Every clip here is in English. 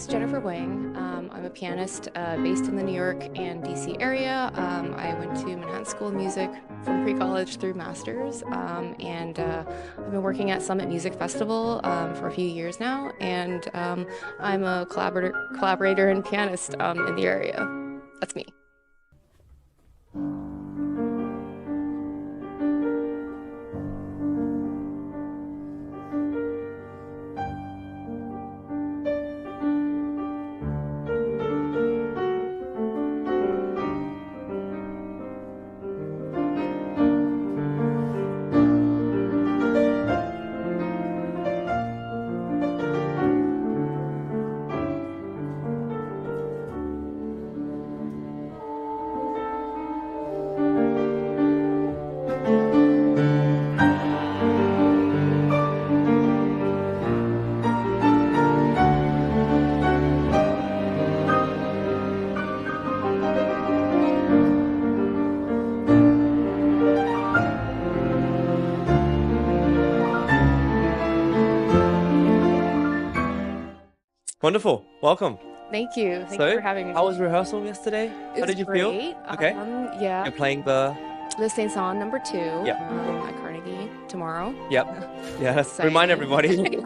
is Jennifer Wang. I'm a pianist based in the New York and DC area. I went to Manhattan School of Music from pre-college through master's, and I've been working at Summit Music Festival for a few years now, and I'm a collaborator and pianist in the area. That's me. Wonderful. Welcome. Thank you. Thank you for having me. How was rehearsal yesterday? How did you feel? Okay. Yeah. You're playing the Saint-Saens number 2 Yep. at Carnegie tomorrow. Yep. Yes. Exciting. Remind everybody.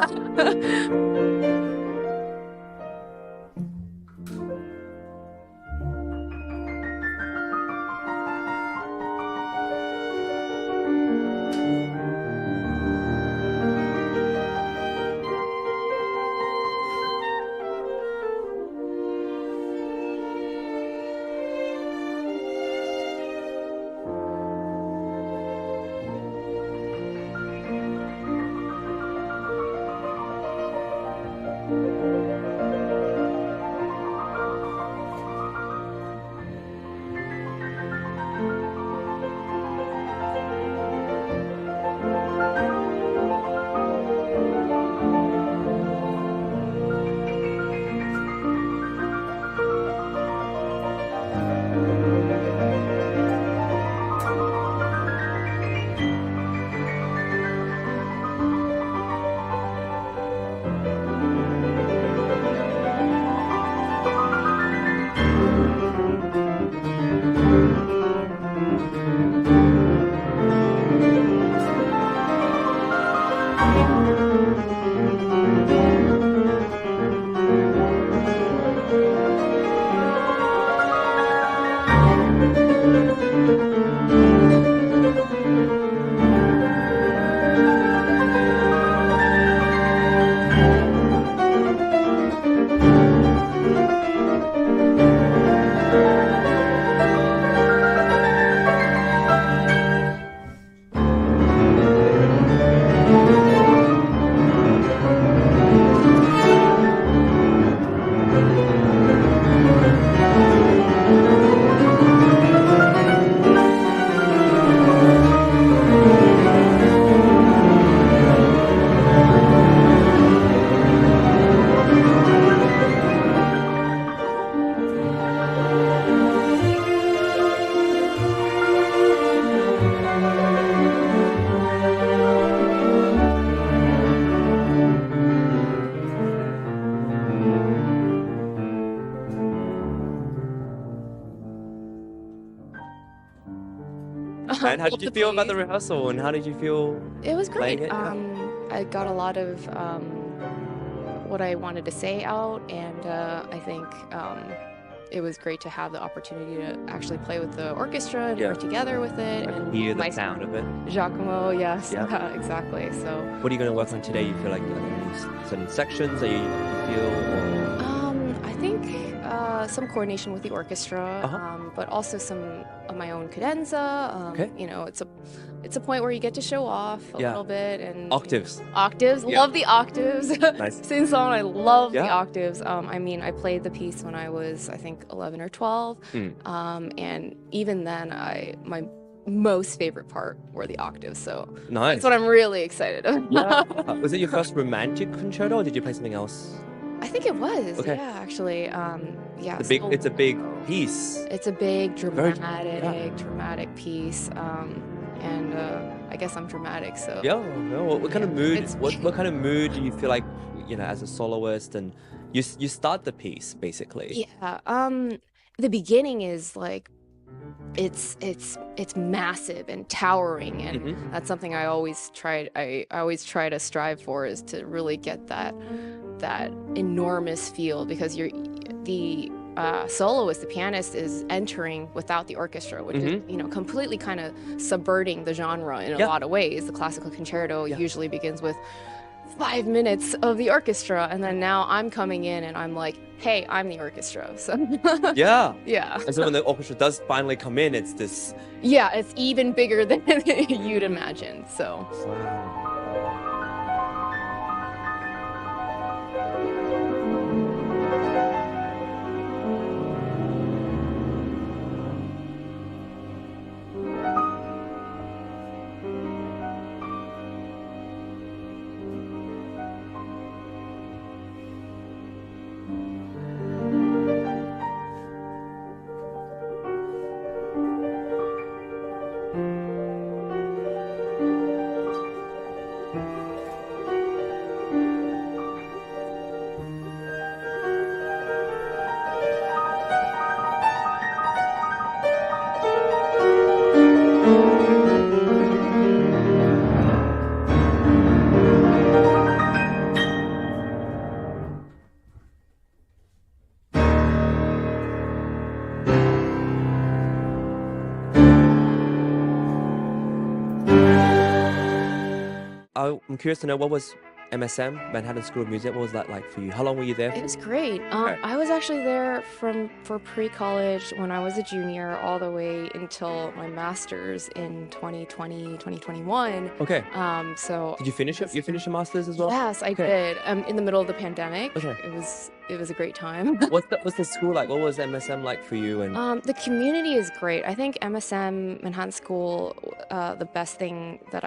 And how did you feel about the rehearsal, and how did you feel? It was great. It? I got a lot of what I wanted to say out, and I think it was great to have the opportunity to actually play with the orchestra and work together with it. And hear the sound of it. Giacomo, yes, Yeah. Exactly. So, What are you going to work on today? You feel like certain sections that you feel? I think some coordination with the orchestra, but also some of my own cadenza. Okay. You know, it's a point where you get to show off a little bit, and Octaves. Octaves, love the octaves. Nice. Saint-Saens, I love the octaves. I mean, I played the piece when I was, I think, 11 or 12, and even then, my most favorite part were the octaves. So Nice. that's what I'm really excited about. Was it your first romantic concerto, or did you play something else? I think it was. Okay. Yeah, actually. Yeah. It's a big piece. It's a big, Very- dramatic piece. And I guess I'm dramatic, so Yeah. What kind of mood? it's- What kind of mood do you feel like as a soloist, and you start the piece basically. Yeah. The beginning is like it's massive and towering, and Mm-hmm. that's something I always try to strive for, is to really get that enormous feel, because the soloist, the pianist, is entering without the orchestra, which is completely kind of subverting the genre in a Yeah. lot of ways. The classical concerto Yeah. usually begins with 5 minutes of the orchestra, and then now I'm coming in and I'm like, hey, I'm the orchestra. So Yeah. yeah. And so when the orchestra does finally come in, it's this. Yeah, it's even bigger than you'd imagine. So Wow. I'm curious to know, what was MSM, Manhattan School of Music? What was that like for you? How long were you there? it was great. Okay. I was actually there for pre-college when I was a junior all the way until my master's in 2020, 2021. Okay. So Did you finish it? You finished your master's as well? yes, I Okay. did. In the middle of the pandemic. Okay. It was a great time. What's the school like? What was MSM like for you? And The community is great. I think MSM Manhattan School, the best thing that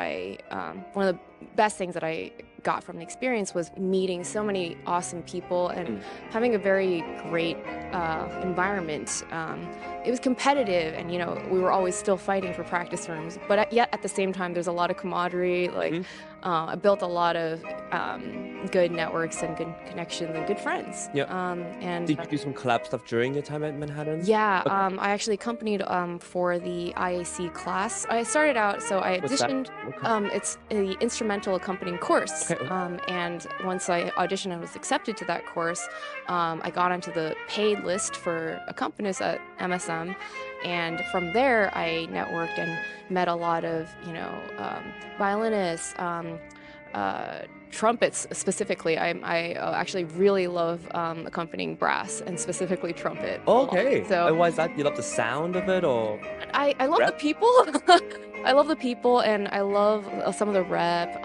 one of the best things that I got from the experience was meeting so many awesome people and having a very great environment. It was competitive, and we were always still fighting for practice rooms, but yet at the same time there's a lot of camaraderie. Like I built a lot of good networks and good connections and good friends. Yep. And did you do some collab stuff during your time at Manhattan? yeah, Okay. I actually accompanied for the IAC class. I started out, so I What's that? auditioned. What kind? It's an instrumental accompanying course. Okay. And once I auditioned and was accepted to that course, I got onto the paid list for accompanists at MSM. And from there, I networked and met a lot of, violinists, trumpets specifically. I actually really love accompanying brass, and specifically trumpet. Okay. So And why is that? You love the sound of it, or? I love the Rep? people. I love the people, and I love some of the rep.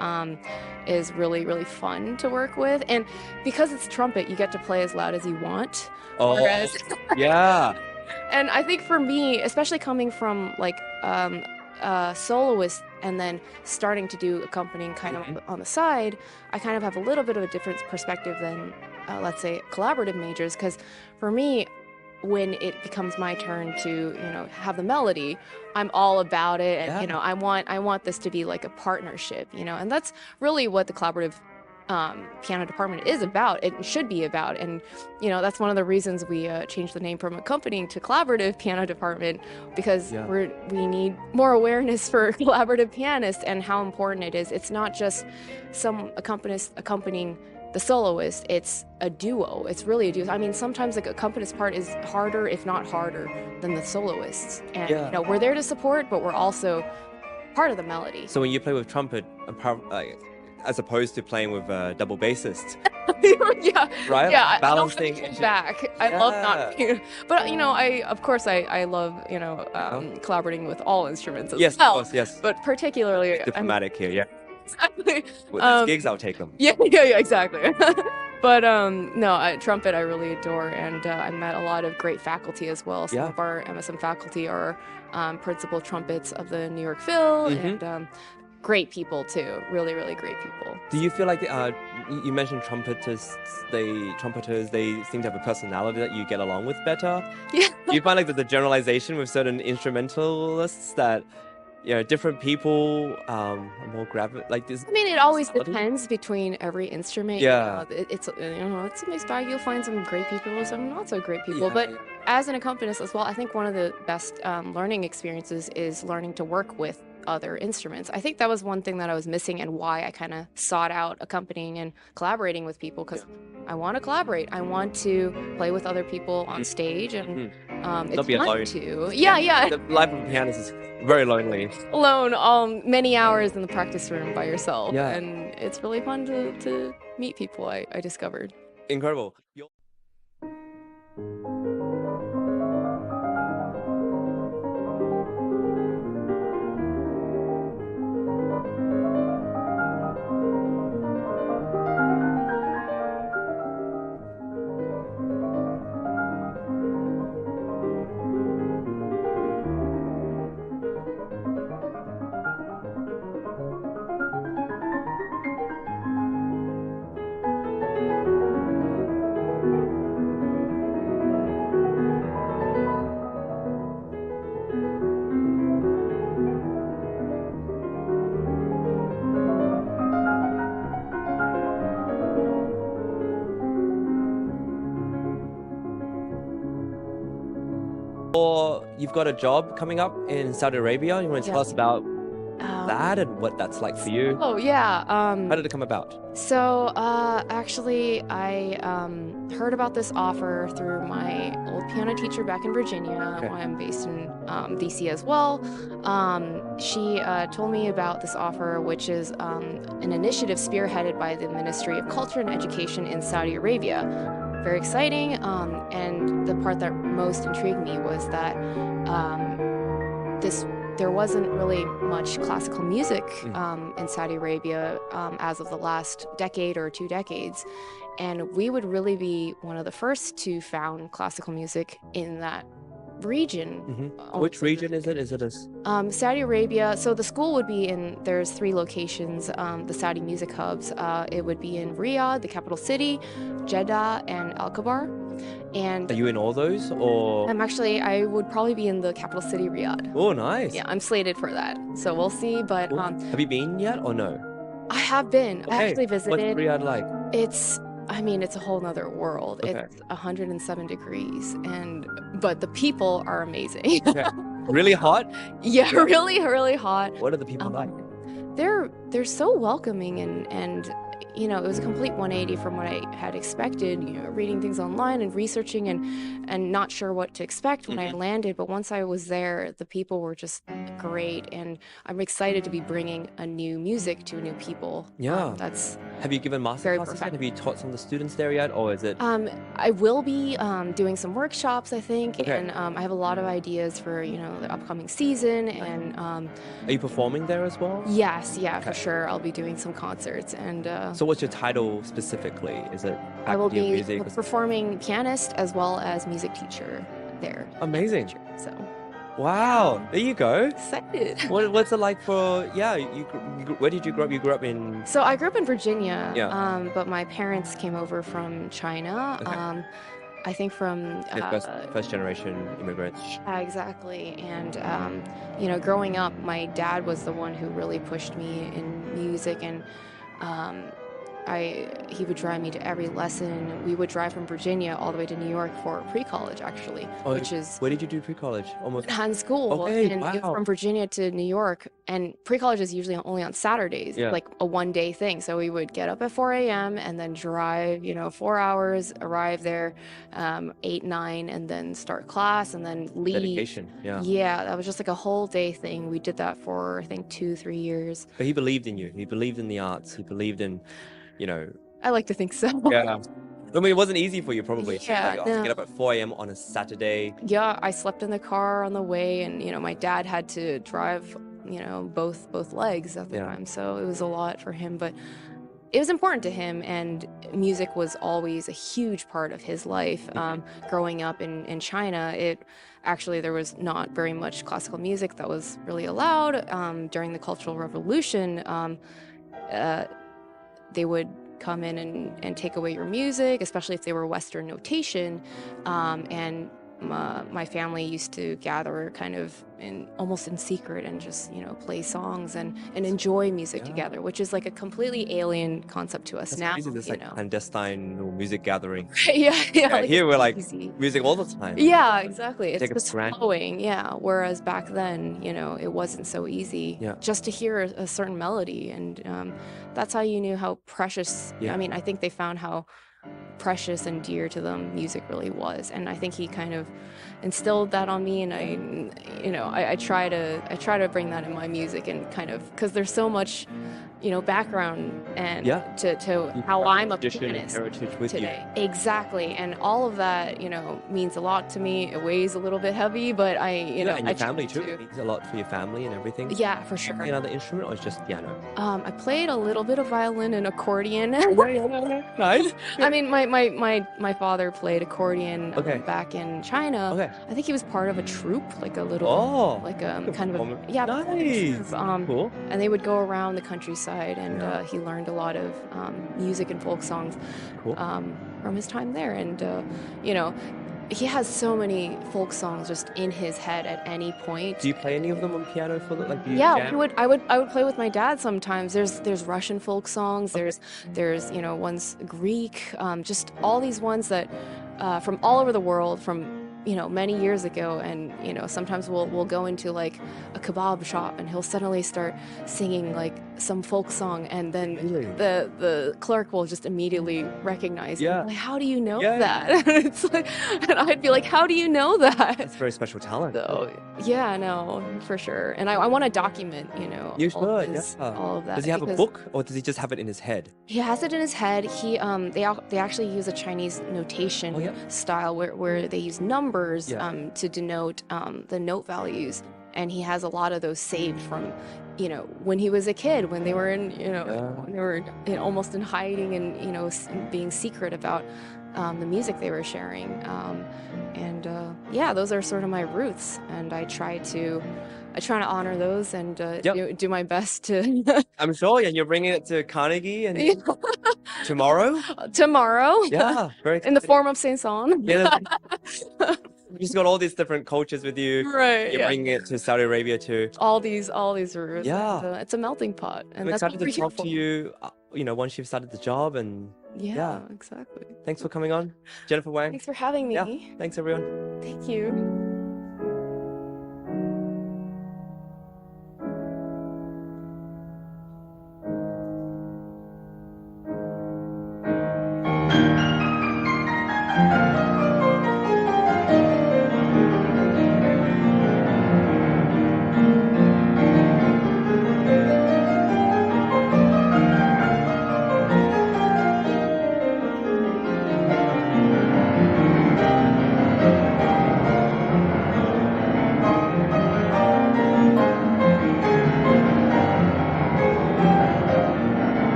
Is really, really fun to work with. And because it's trumpet, you get to play as loud as you want. Oh, Whereas, yeah. and I think for me, especially coming from like soloist and then starting to do accompanying kind of on the side, I kind of have a little bit of a different perspective than, let's say, collaborative majors. Because for me, when it becomes my turn to have the melody, I'm all about it, and Yeah. I want this to be like a partnership, and that's really what the collaborative piano department is about. It should be about, and that's one of the reasons we changed the name from accompanying to collaborative piano department, because Yeah. we need more awareness for collaborative pianists and how important it is. It's not just some accompanist accompanying the soloist, it's a duo. It's really a duo. I mean, sometimes the accompanist part is harder, if not harder, than the soloists. And Yeah. we're there to support, but we're also part of the melody. So when you play with trumpet, as opposed to playing with double bassist, Yeah, right? yeah. I don't Balancing. hold back. I love not being, but of course, I love collaborating with all instruments as Yes, of well. course, yes. But particularly, Diplomatic here, yeah. exactly. With these gigs, I'll take them. Yeah, exactly. But no, trumpet I really adore, and I met a lot of great faculty as well. Some Yeah. of our MSM faculty are principal trumpets of the New York Phil, and great people too. Really, really great people. Do you feel like you mentioned trumpeters? They seem to have a personality that you get along with better. Yeah. Do you find like there's a generalization with certain instrumentalists that different people more like this. I mean, it always personality. depends between every instrument. Yeah. It's it's a mixed bag. You'll find some great people, some not so great people. Yeah, But yeah. as an accompanist as well, I think one of the best learning experiences is learning to work with other instruments. I think that was one thing that I was missing and why I kind of sought out accompanying and collaborating with people, because I want to collaborate. I want to play with other people on stage, and Not it's be fun alone. too. Yeah. The life of a pianist is very lonely. Alone, many hours in the practice room by yourself, Yeah. and it's really fun to meet people. I discovered. Incredible. Or you've got a job coming up in Saudi Arabia. You want to tell us about that and what that's like for you? Oh yeah. How did it come about? So actually, I heard about this offer through my old piano teacher back in Virginia. Okay. I'm based in DC as well. She told me about this offer, which is an initiative spearheaded by the Ministry of Culture and Education in Saudi Arabia. Very exciting. And the part that most intrigued me was that there wasn't really much classical music in Saudi Arabia as of the last decade or 2 decades. And we would really be one of the first to found classical music in that region. Which region is it? Is it Saudi Arabia? So the school would be there's 3 locations, the Saudi music hubs. It would be in Riyadh, the capital city, Jeddah, and Al-Kabar. And Are you in all those, or? I would probably be in the capital city, Riyadh. Oh, nice. Yeah, I'm slated for that. So we'll see. But have you been yet or no? I have been. Okay. I actually visited. What's Riyadh like? It's a whole nother world. Okay. It's 107 degrees, but the people are amazing. Okay. Really hot? Yeah, really, really hot. What are the people like? They're so welcoming, and it was a complete 180 from what I had expected, reading things online and researching and not sure what to expect when I landed. But once I was there, the people were just great, and I'm excited to be bringing a new music to new people. Yeah. Have you given master classes yet? Have you taught some of the students there yet, or is it? I will be doing some workshops, I think, Okay. and I have a lot of ideas for the upcoming season. And Are you performing there as well? yes, yeah, for sure. I'll be doing some concerts, and So what's your title specifically? Is it I will faculty of be music? performing pianist as well as music teacher there. Amazing. So Wow, there you go. excited. What's it like for, where did you grow up? You grew up in, So I grew up in Virginia, Yeah. but my parents came over from China. Okay. I think from first generation immigrants. exactly. And growing up, my dad was the one who really pushed me in music, and he would drive me to every lesson. We would drive from Virginia all the way to New York for pre-college, actually, Oh, which is Where did you do pre-college? Almost. Manhattan School. Okay, And wow. from Virginia to New York, and pre-college is usually only on Saturdays, Yeah. like a 1-day thing. So we would get up at 4 a.m. and then drive, 4 hours, arrive there 8, 9, and then start class and then leave. Dedication, yeah. Yeah, that was just like a whole day thing. We did that for, I think, 2, 3 years. But he believed in you. He believed in the arts. He believed in, I like to think so. yeah. I mean, it wasn't easy for you probably. Yeah, To get up at 4 a.m. on a Saturday. Yeah, I slept in the car on the way, and my dad had to drive, both legs at the Yeah. time, so it was a lot for him, but it was important to him, and music was always a huge part of his life. Growing up in China, there was not very much classical music that was really allowed. During the Cultural Revolution, they would come in and take away your music, especially if they were Western notation. And my family used to gather kind of almost in secret and just, play songs and enjoy music together, which is like a completely alien concept to us That's now. crazy, this like clandestine or music gathering. Yeah, Like, here we're like easy. music all the time. Yeah, exactly. It's Take it just for granted. flowing, yeah. Whereas back then, it wasn't so easy just to hear a certain melody. And that's how you knew how precious, I mean, I think they found how precious and dear to them music really was. And I think he kind of instilled that on me. And I try to bring that in my music and kind of, because there's so much, background and to how I'm a pianist today. Exactly. And all of that, means a lot to me. It weighs a little bit heavy, but and your family too. It means a lot for your family and everything. Yeah, for sure. Play another instrument or just piano? I played a little bit of violin and accordion. Nice. I mean, my father played accordion back in China. I think he was part of a troupe, like a little, kind of nice. Cool. And they would go around the countryside, and he learned a lot of music and folk songs from his time there. And he has so many folk songs just in his head at any point. Do you play any of them on piano for the I would play with my dad sometimes. There's Russian folk songs. There's ones Greek. Just all these ones that from all over the world, from many years ago. And sometimes we'll go into like a kebab shop, and he'll suddenly start singing like some folk song, and then the clerk will just immediately recognize him. Like, how do you know that? And it's like, and I'd be like, how do you know that? That's very special talent. So no, for sure. And I want to document all of that. Does he have a book, or does he just have it in his head? He has it in his head. They actually use a Chinese notation style where they use numbers to denote the note values, and he has a lot of those saved from when he was a kid, when they were when they were almost in hiding and being secret about the music they were sharing. Those are sort of my roots, and I try to honor those and do my best to. I'm sure, and you're bringing it to Carnegie and tomorrow. Yeah, very in the form of Saint-Saens. You just got all these different cultures with you. Right. You're bringing it to Saudi Arabia too. All these roots. Yeah. It's a melting pot. And I'm excited to talk to you, once you've started the job. And yeah, exactly. Thanks for coming on, Jennifer Wang. Thanks for having me. Yeah. Thanks, everyone. Thank you.